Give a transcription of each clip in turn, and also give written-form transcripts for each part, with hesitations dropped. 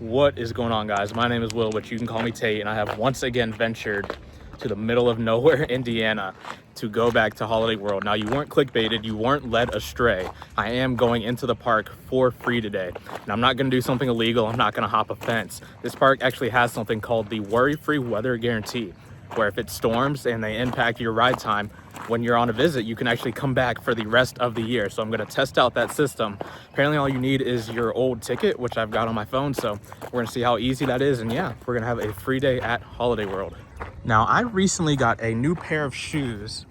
What is going on, guys? My name is Will, but you can call me Tate, and I have once again ventured to the middle of nowhere, Indiana, to go back to Holiday World. Now, you weren't clickbaited, you weren't led astray. I am going into the park for free today, and I'm not going to do something illegal. I'm not going to hop a fence. This park actually has something called the worry-free weather guarantee, where if it storms and they impact your ride time when you're on a visit, you can actually come back for the rest of the year. So I'm going to test out that system. Apparently all you need is your old ticket, which I've got on my phone. So we're going to see how easy that is. And yeah, we're going to have a free day at Holiday World. Now, I recently got a new pair of shoes,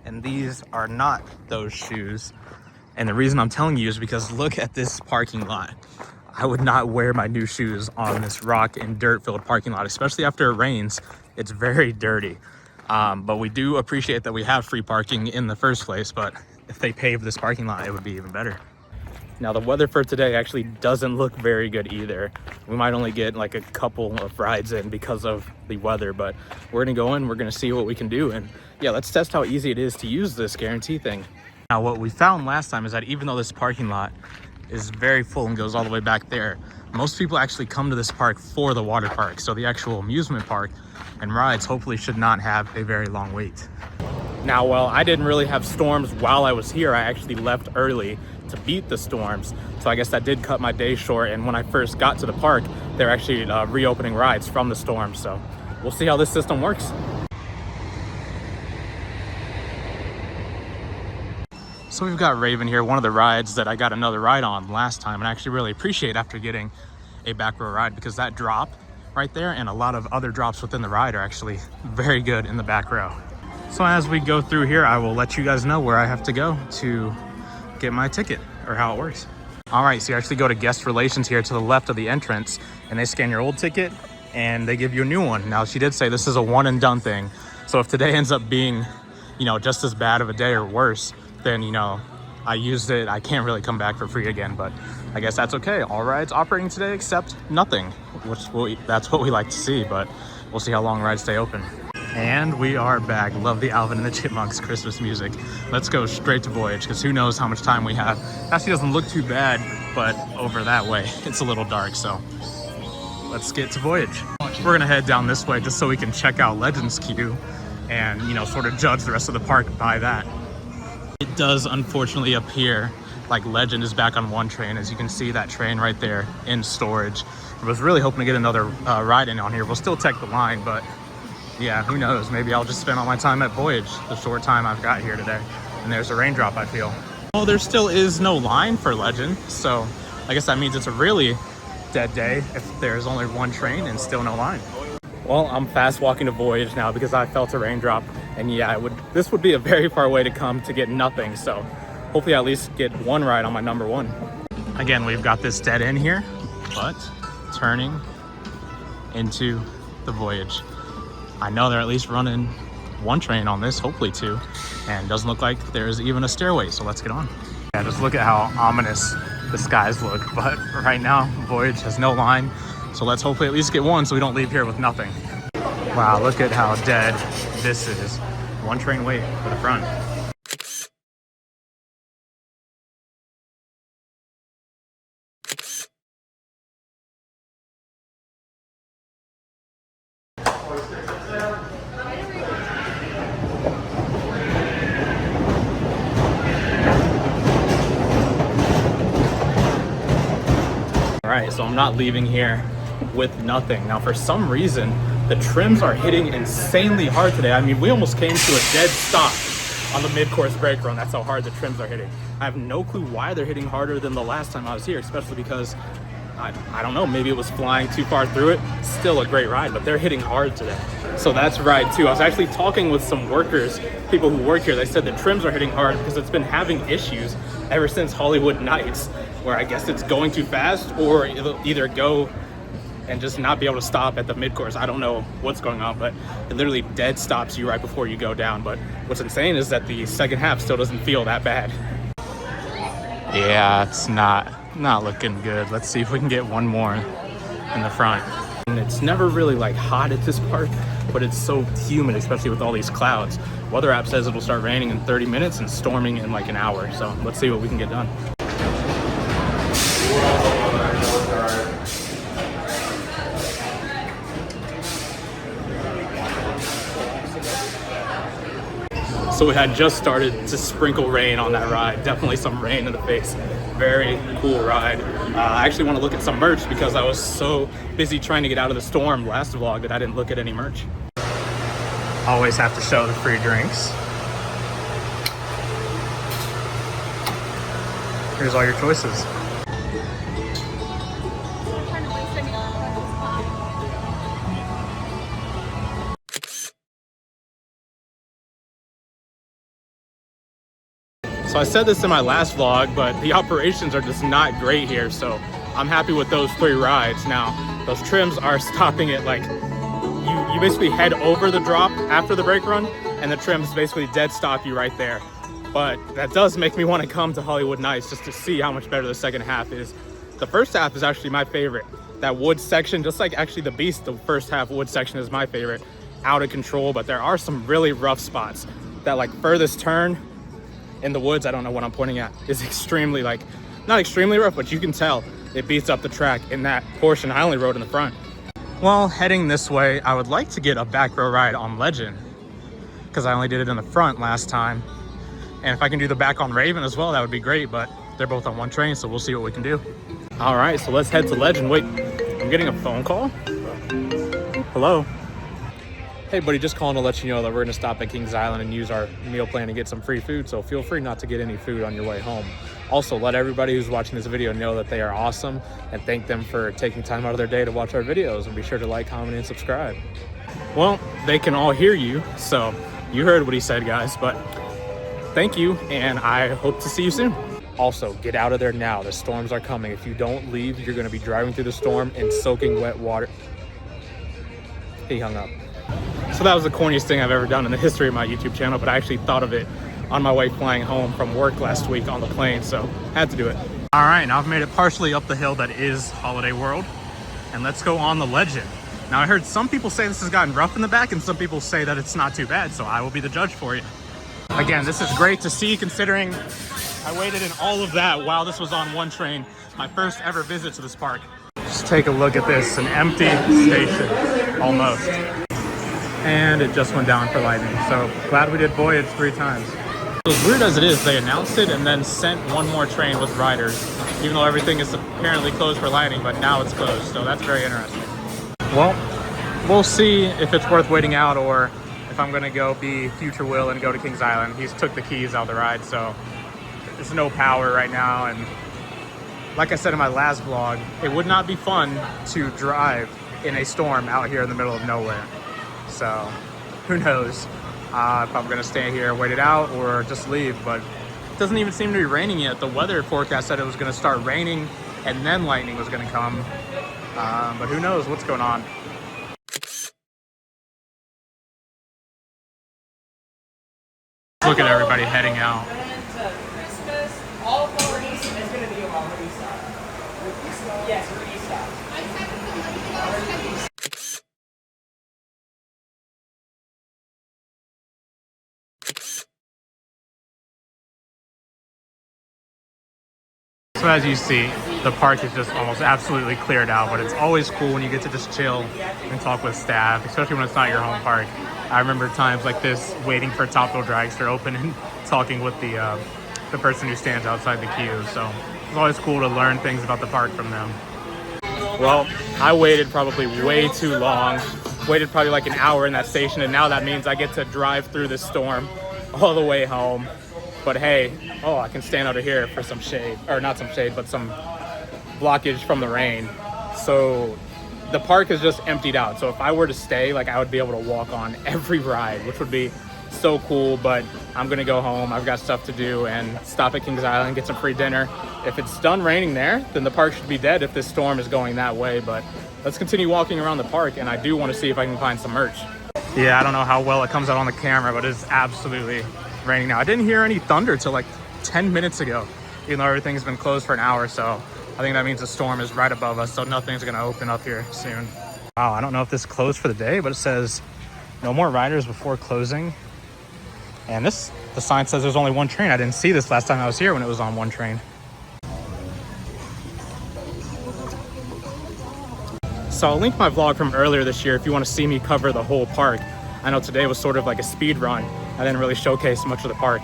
and these are not those shoes. And the reason I'm telling you is because look at this parking lot. I would not wear my new shoes on this rock and dirt filled parking lot, especially after it rains. It's very dirty. But we do appreciate that we have free parking in the first place, but if they paved this parking lot, it would be even better. Now, the weather for today actually doesn't look very good either. We might only get like a couple of rides in because of the weather, but we're gonna go in, we're gonna see what we can do. And yeah, let's test how easy it is to use this guarantee thing. Now, what we found last time is that even though this parking lot is very full and goes all the way back there, most people actually come to this park for the water park. So the actual amusement park and rides hopefully should not have a very long wait. Now, while I didn't really have storms while I was here, I actually left early to beat the storms. So I guess that did cut my day short. And when I first got to the park, they're actually reopening rides from the storm. So we'll see how this system works. So we've got Raven here, one of the rides that I got another ride on last time, and I actually really appreciate after getting a back row ride, because that drop right there and a lot of other drops within the ride are actually very good in the back row. So as we go through here, I will let you guys know where I have to go to get my ticket or how it works. All right, so you actually go to guest relations here to the left of the entrance, and they scan your old ticket and they give you a new one. Now, she did say this is a one and done thing. So if today ends up being, just as bad of a day or worse, then, I used it. I can't really come back for free again, but I guess that's okay. All rides operating today except nothing, that's what we like to see, but we'll see how long rides stay open. And we are back. Love the Alvin and the Chipmunks Christmas music. Let's go straight to Voyage, because who knows how much time we have. Actually doesn't look too bad, but over that way, it's a little dark, so let's get to Voyage. We're gonna head down this way just so we can check out Legends Queue and, sort of judge the rest of the park by that. It does unfortunately appear like Legend is back on one train. As you can see, that train right there in storage. I was really hoping to get another ride in on here. We'll still take the line, but yeah, who knows? Maybe I'll just spend all my time at Voyage, the short time I've got here today. And there's a raindrop, I feel. Well, there still is no line for Legend, so I guess that means it's a really dead day if there's only one train and still no line. Well, I'm fast walking to Voyage now because I felt a raindrop, and yeah, this would be a very far way to come to get nothing, so hopefully I at least get one ride on my number one. Again, we've got this dead end here, but turning into the Voyage. I know they're at least running one train on this, hopefully two, and doesn't look like there's even a stairway, so let's get on. Yeah, just look at how ominous the skies look, but right now Voyage has no line, so let's hopefully at least get one so we don't leave here with nothing. Wow, look at how dead this is. One train wait for the front. All right, so I'm not leaving here with nothing. Now, for some reason, the trims are hitting insanely hard today. I mean, we almost came to a dead stop on the mid-course brake run. That's how hard the trims are hitting. I have no clue why they're hitting harder than the last time I was here, especially because, I don't know, maybe it was flying too far through it. Still a great ride, but they're hitting hard today. So that's ride two. I was actually talking with some workers, people who work here. They said the trims are hitting hard because it's been having issues ever since Hollywood Nights, where I guess it's going too fast, or it'll either go and just not be able to stop at the mid-course. I don't know what's going on, but it literally dead stops you right before you go down. But what's insane is that the second half still doesn't feel that bad. Yeah, it's not looking good. Let's see if we can get one more in the front. And it's never really like hot at this park, but it's so humid, especially with all these clouds. Weather app says it'll start raining in 30 minutes and storming in like an hour. So let's see what we can get done. So it had just started to sprinkle rain on that ride. Definitely some rain in the face. Very cool ride. I actually want to look at some merch because I was so busy trying to get out of the storm last vlog that I didn't look at any merch. Always have to show the free drinks. Here's all your choices. So I said this in my last vlog, but the operations are just not great here. So I'm happy with those 3 rides. Now, those trims are stopping at like, you basically head over the drop after the brake run, and the trims basically dead stop you right there. But that does make me want to come to Hollywood Nights just to see how much better the second half is. The first half is actually my favorite. That wood section, just like actually the Beast, the first half wood section is my favorite. Out of control, but there are some really rough spots. That like furthest turn in the woods, I don't know what I'm pointing at, is extremely like, not extremely rough, but you can tell it beats up the track in that portion. I only rode in the front. Well, heading this way, I would like to get a back row ride on Legend because I only did it in the front last time. And if I can do the back on Raven as well, that would be great, but they're both on one train, so we'll see what we can do. All right, so let's head to Legend. Wait, I'm getting a phone call. Hello. Hey buddy, just calling to let you know that we're gonna stop at Kings Island and use our meal plan to get some free food, so feel free not to get any food on your way home. Also, let everybody who's watching this video know that they are awesome and thank them for taking time out of their day to watch our videos, and be sure to like, comment, and subscribe. Well, they can all hear you, so you heard what he said, guys, but thank you, and I hope to see you soon. Also, get out of there now. The storms are coming. If you don't leave, you're gonna be driving through the storm in soaking wet water. He hung up. So that was the corniest thing I've ever done in the history of my YouTube channel, but I actually thought of it on my way flying home from work last week on the plane, so had to do it. All right, now I've made it partially up the hill that is Holiday World, and let's go on the Legend. Now I heard some people say this has gotten rough in the back, and some people say that it's not too bad, so I will be the judge for you. Again, this is great to see considering I waited in all of that while this was on one train. My first ever visit to this park. Just take a look at this, an empty station, almost. And it just went down for lightning. So glad we did Voyage 3 times. As weird as it is, they announced it and then sent one more train with riders, even though everything is apparently closed for lightning, but now it's closed. So that's very interesting. Well, we'll see if it's worth waiting out or if I'm gonna go be Future Will and go to Kings Island. He's took the keys out of the ride, so there's no power right now. And like I said in my last vlog, it would not be fun to drive in a storm out here in the middle of nowhere. So who knows if I'm gonna stay here, wait it out, or just leave. But it doesn't even seem to be raining yet. The weather forecast said it was gonna start raining and then lightning was gonna come. But who knows what's going on. Look at everybody heading out. Christmas, all of our East is going to be along the East side. Yes, we're East side. So as you see, the park is just almost absolutely cleared out, but it's always cool when you get to just chill and talk with staff, especially when it's not your home park. I remember times like this, waiting for Top Thrill Drags to open and talking with the person who stands outside the queue. So it's always cool to learn things about the park from them. Well, I waited probably way too long. Waited probably like an hour in that station, and now that means I get to drive through the storm all the way home. But hey, oh, I can stand out of here for some shade, or not some shade, but some blockage from the rain. So the park is just emptied out. So if I were to stay, like I would be able to walk on every ride, which would be so cool. But I'm gonna go home. I've got stuff to do and stop at Kings Island, get some free dinner. If it's done raining there, then the park should be dead if this storm is going that way. But let's continue walking around the park, and I do want to see if I can find some merch. Yeah, I don't know how well it comes out on the camera, but it's absolutely raining now. I didn't hear any thunder till like 10 minutes ago, even though everything's been closed for an hour. So I think that means the storm is right above us, so nothing's gonna open up here soon. Wow, I don't know if this closed for the day, but it says no more riders before closing. And the sign says there's only one train. I didn't see this last time I was here when it was on one train. So I'll link my vlog from earlier this year if you want to see me cover the whole park. I know today was sort of like a speed run, I didn't really showcase much of the park.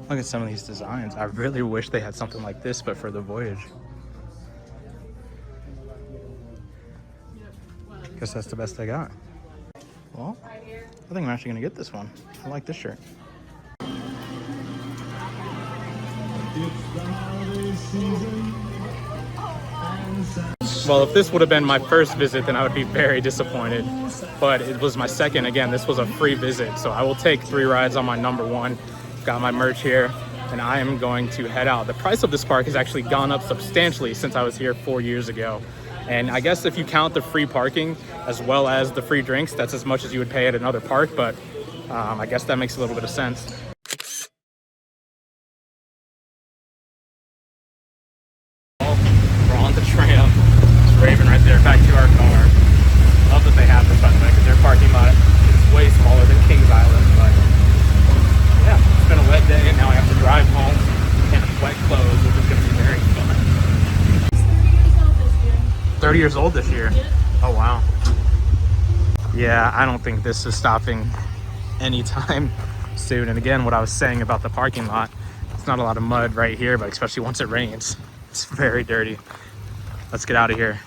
Look at some of these designs. I really wish they had something like this, but for the Voyage. Guess that's the best I got. Well, I think I'm actually gonna get this one. I like this shirt. Well, if this would have been my first visit, then I would be very disappointed. But it was my second. Again, this was a free visit, so I will take 3 rides on my number 1. Got my merch here, and I am going to head out. The price of this park has actually gone up substantially since I was here 4 years ago. And I guess if you count the free parking as well as the free drinks, that's as much as you would pay at another park, but I guess that makes a little bit of sense. We're on the tram. It's Raven right there, back to our car. Love that they have this, by the way, because their parking lot is way smaller than Kings Island, but yeah, it's been a wet day, and now I have to drive home in wet clothes, which is going to be very fun. 30 years old this year. Oh, wow. Yeah, I don't think this is stopping anytime soon. And again, what I was saying about the parking lot, it's not a lot of mud right here, but especially once it rains, it's very dirty. Let's get out of here.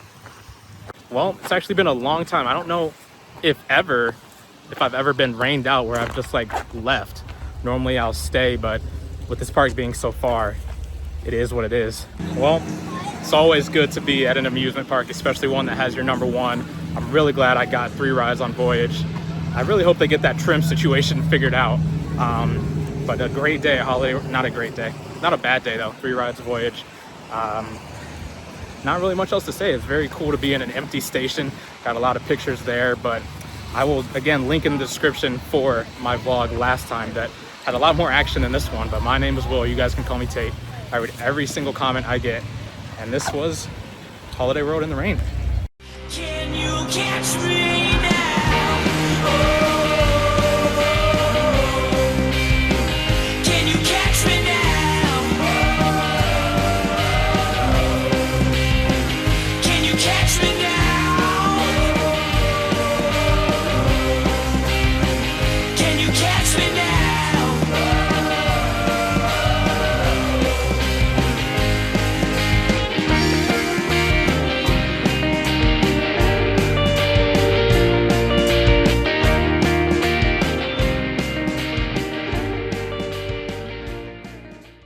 Well, it's actually been a long time. I don't know if I've ever been rained out where I've just like left. Normally I'll stay, but with this park being so far, it is what it is. Well, it's always good to be at an amusement park, especially one that has your number 1. I'm really glad I got 3 rides on Voyage. I really hope they get that trim situation figured out. But a great day at Holiday, not a great day. Not a bad day though, 3 rides Voyage. Not really much else to say. It's very cool to be in an empty station. Got a lot of pictures there, but I will, again, link in the description for my vlog last time that had a lot more action than this one, but my name is Will. You guys can call me Tate. I read every single comment I get. And this was Holiday Road in the rain. Can you catch me?